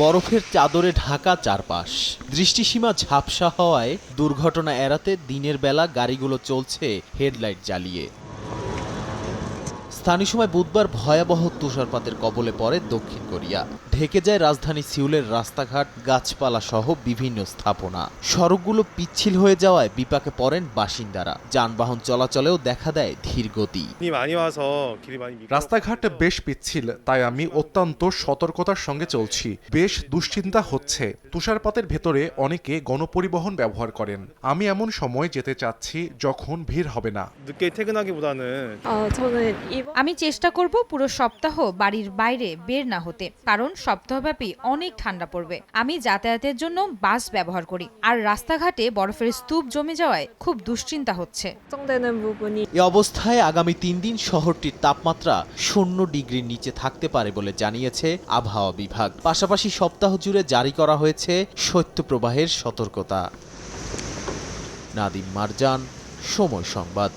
বরফের চাদরে ঢাকা চারপাশ, দৃষ্টিসীমা ঝাপসা হওয়ায় দুর্ঘটনা এড়াতে দিনের বেলা গাড়িগুলো চলছে হেডলাইট জ্বালিয়ে। স্থানীয় সময় বুধবার ভয়াবহ তুষারপাতের কবলে পড়ে দক্ষিণ কোরিয়া। ঢেকে যায় রাজধানী সিউলের রাস্তাঘাট, গাছপালা সহ বিভিন্ন স্থাপনা। সড়কগুলো পিচ্ছিল হয়ে যাওয়ায় বিপাকে পড়েন বাসিন্দারা। যানবাহন চলাচলেও দেখা দেয় ধীরগতি। রাস্তাঘাট বেশ পিচ্ছিল, তাই আমি অত্যন্ত সতর্কতার সঙ্গে চলছি। বেশ দুশ্চিন্তা হচ্ছে। তুষারপাতের ভেতরে অনেকে গণপরিবহন ব্যবহার করেন। আমি এমন সময় যেতে চাচ্ছি যখন ভিড় হবে না। আমি চেষ্টা করব পুরো সপ্তাহ বাড়ির বাইরে বের না হতে, কারণ সপ্তাহব্যাপী অনেক ঠান্ডা পড়বে। আমি যাতায়াতের জন্য বাস ব্যবহার করি, আর রাস্তাঘাটে বরফের স্তূপ জমে যাওয়ায় খুব দুশ্চিন্তা হচ্ছে। এ অবস্থায় আগামী 3 দিন শহরটির তাপমাত্রা 0 ডিগ্রির নিচে থাকতে পারে বলে জানিয়েছে আবহাওয়া বিভাগ। পাশাপাশি সপ্তাহ জুড়ে জারি করা হয়েছে শৈত্যপ্রবাহের সতর্কতা। নাদিম মারজান, সময় সংবাদ।